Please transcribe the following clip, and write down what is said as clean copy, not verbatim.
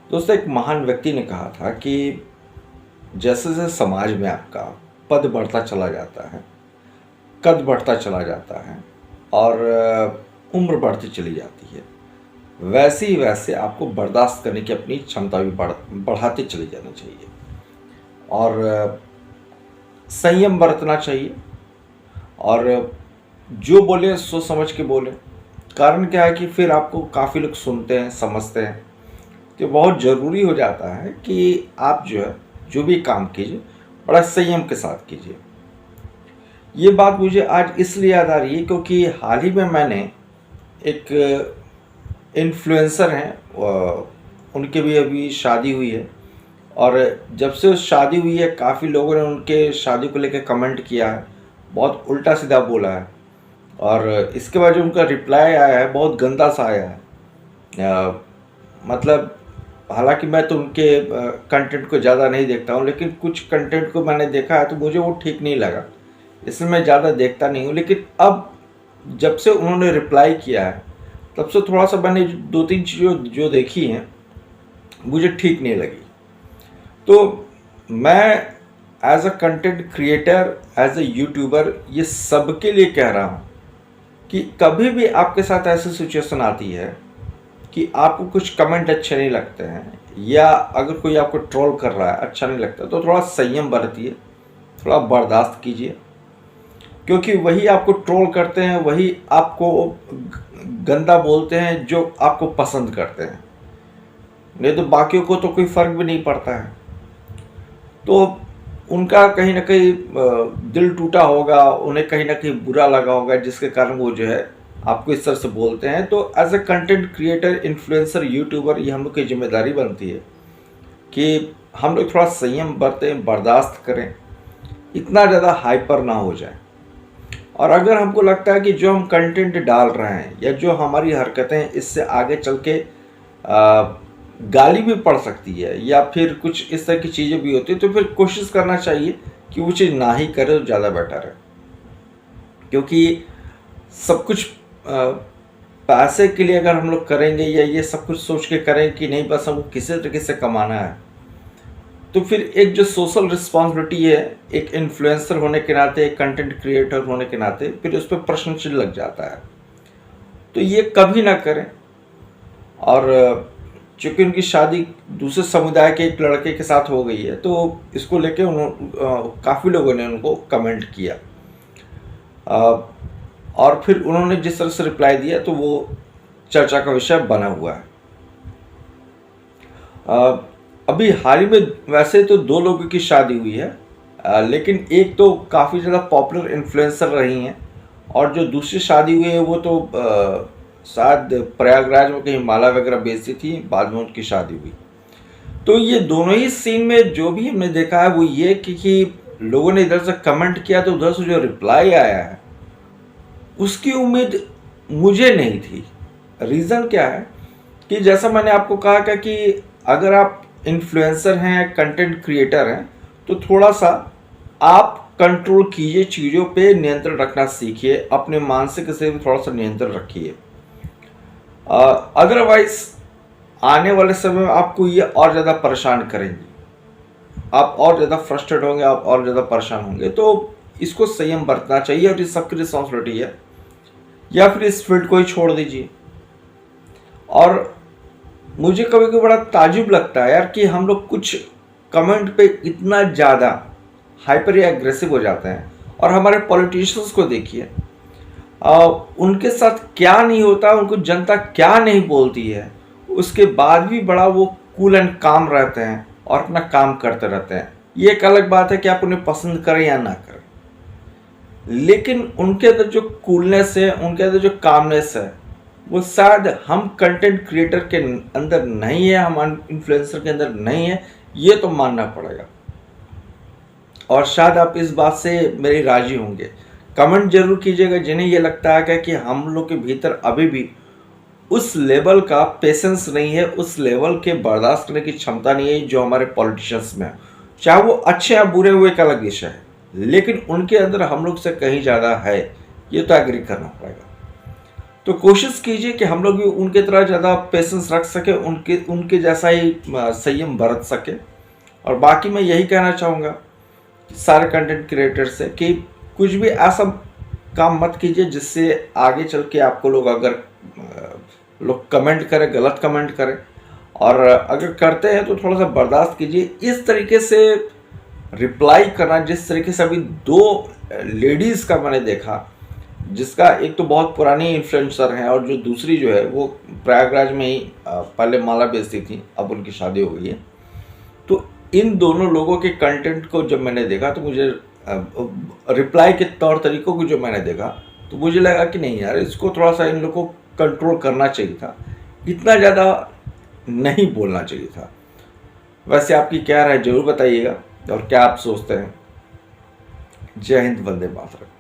दोस्तों, एक महान व्यक्ति ने कहा था कि जैसे जैसे समाज में आपका पद बढ़ता चला जाता है, कद बढ़ता चला जाता है और उम्र बढ़ती चली जाती है, वैसे ही वैसे आपको बर्दाश्त करने की अपनी क्षमता भी बढ़ाते चली जानी चाहिए और संयम बरतना चाहिए। और जो बोले सोच समझ के बोले। कारण क्या है कि फिर आपको काफ़ी लोग सुनते हैं, समझते हैं। तो बहुत ज़रूरी हो जाता है कि आप जो भी काम कीजिए बड़ा संयम के साथ कीजिए। ये बात मुझे आज इसलिए याद आ रही है क्योंकि हाल ही में मैंने एक इन्फ्लुएंसर हैं, उनके भी अभी शादी हुई है और जब से उस शादी हुई है काफ़ी लोगों ने उनके शादी को लेकर कमेंट किया है, बहुत उल्टा सीधा बोला है और इसके बाद जो उनका रिप्लाई आया है बहुत गंदा सा आया है। मतलब हालांकि मैं तो उनके कंटेंट को ज़्यादा नहीं देखता हूँ, लेकिन कुछ कंटेंट को मैंने देखा है तो मुझे वो ठीक नहीं लगा, इसलिए मैं ज़्यादा देखता नहीं हूँ। लेकिन अब जब से उन्होंने रिप्लाई किया है तब से थोड़ा सा मैंने 2-3 चीज़ें जो देखी हैं मुझे ठीक नहीं लगी। तो मैं as a content creator, as a YouTuber, ये सबके लिए कह रहा हूँ कि कभी भी आपके साथ ऐसी सिचुएशन आती है कि आपको कुछ कमेंट अच्छे नहीं लगते हैं या अगर कोई आपको ट्रोल कर रहा है अच्छा नहीं लगता, तो थोड़ा संयम बरतिए, थोड़ा बर्दाश्त कीजिए। क्योंकि वही आपको ट्रोल करते हैं, वही आपको गंदा बोलते हैं जो आपको पसंद करते हैं, नहीं तो बाकियों को तो कोई फ़र्क भी नहीं पड़ता है। तो उनका कहीं ना कहीं दिल टूटा होगा, उन्हें कहीं ना कहीं बुरा लगा होगा, जिसके कारण वो आपको इस तरह से बोलते हैं। तो as a content creator, influencer, YouTuber, ये हम लोग की जिम्मेदारी बनती है कि हम लोग थोड़ा संयम बरतें, बर्दाश्त करें, इतना ज़्यादा हाइपर ना हो जाए। और अगर हमको लगता है कि जो हम कंटेंट डाल रहे हैं या जो हमारी हरकतें इससे आगे चल के गाली भी पड़ सकती है या फिर कुछ इस तरह की चीज़ें भी होती है, तो फिर कोशिश करना चाहिए कि वो चीज़ ना ही करें तो ज़्यादा बेटर है। क्योंकि सब कुछ पैसे के लिए अगर हम लोग करेंगे या ये सब कुछ सोच के करें कि नहीं बस हमको किसी तरीके से कमाना है, तो फिर एक जो सोशल रिस्पॉन्सिबिलिटी है एक इन्फ्लुएंसर होने के नाते, एक कंटेंट क्रिएटर होने के नाते, फिर उस पर प्रश्न चिन्ह लग जाता है। तो ये कभी ना करें। और चूँकि उनकी शादी दूसरे समुदाय के एक लड़के के साथ हो गई है, तो इसको लेके काफ़ी लोगों ने उनको कमेंट किया और फिर उन्होंने जिस तरह से रिप्लाई दिया तो वो चर्चा का विषय बना हुआ है। अभी हाल ही में वैसे तो 2 लोगों की शादी हुई है, लेकिन एक तो काफ़ी ज़्यादा पॉपुलर इन्फ्लुएंसर रही हैं और जो दूसरी शादी हुई है वो तो शायद प्रयागराज में कहीं माला वगैरह बेचती थी, बाद में उनकी शादी हुई। तो ये दोनों ही सीन में जो भी हमने देखा है वो ये कि लोगों ने इधर से कमेंट किया तो उधर से जो रिप्लाई आया है उसकी उम्मीद मुझे नहीं थी। रीज़न क्या है कि जैसा मैंने आपको कहा कि अगर आप इन्फ्लुएंसर हैं, कंटेंट क्रिएटर हैं, तो थोड़ा सा आप कंट्रोल कीजिए, चीज़ों पे नियंत्रण रखना सीखिए, अपने मानसिक से भी थोड़ा सा नियंत्रण रखिए। अदरवाइज आने वाले समय में आपको ये और ज़्यादा परेशान करेंगे, आप और ज़्यादा फ्रस्ट्रेट होंगे, आप और ज़्यादा परेशान होंगे। तो इसको संयम बरतना चाहिए और ये सबकी रिस्पॉन्सिबिलिटी है, या फिर इस फील्ड को ही छोड़ दीजिए। और मुझे कभी कभी बड़ा ताजुब लगता है यार कि हम लोग कुछ कमेंट पे इतना ज़्यादा हाइपर या एग्रेसिव हो जाते हैं। और हमारे पॉलिटिशियंस को देखिए, उनके साथ क्या नहीं होता, उनको जनता क्या नहीं बोलती है, उसके बाद भी बड़ा वो कूल एंड काम रहते हैं और अपना काम करते रहते हैं। ये एक अलग बात है कि आप उन्हें पसंद करें या ना करें, लेकिन उनके अंदर जो कूलनेस है, उनके अंदर जो कामनेस है, वो शायद हम कंटेंट क्रिएटर के अंदर नहीं है, हम इन्फ्लुएंसर के अंदर नहीं है, ये तो मानना पड़ेगा। और शायद आप इस बात से मेरी राजी होंगे। कमेंट जरूर कीजिएगा जिन्हें ये लगता है कि हम लोग के भीतर अभी भी उस लेवल का पेशेंस नहीं है, उस लेवल के बर्दाश्त करने की क्षमता नहीं है जो हमारे पॉलिटिशियंस में है। चाहे वो अच्छे या बुरे हुए एक अलग विषय है, लेकिन उनके अंदर हम लोग से कहीं ज़्यादा है, ये तो एग्री करना पड़ेगा। तो कोशिश कीजिए कि हम लोग भी उनके तरह ज़्यादा पेशेंस रख सके, उनके उनके जैसा ही संयम बरत सके। और बाकी मैं यही कहना चाहूँगा सारे कंटेंट क्रिएटर से कि कुछ भी ऐसा काम मत कीजिए जिससे आगे चल के आपको लोग अगर लोग कमेंट करें, गलत कमेंट करें, और अगर करते हैं तो थोड़ा सा बर्दाश्त कीजिए। इस तरीके से रिप्लाई करना, जिस तरीके से अभी 2 लेडीज़ का मैंने देखा, जिसका एक तो बहुत पुरानी इन्फ्लुएंसर है और जो दूसरी जो है वो प्रयागराज में ही पहले माला बेचती थी, अब उनकी शादी हो गई है। तो इन दोनों लोगों के कंटेंट को जब मैंने देखा तो मुझे रिप्लाई के तौर तरीकों को जो मैंने देखा तो मुझे लगा कि नहीं यार, इसको थोड़ा सा इन लोगों को कंट्रोल करना चाहिए था, इतना ज़्यादा नहीं बोलना चाहिए था। वैसे आपकी क्या राय जरूर बताइएगा और क्या आप सोचते हैं। जय हिंद, वंदे मातरम।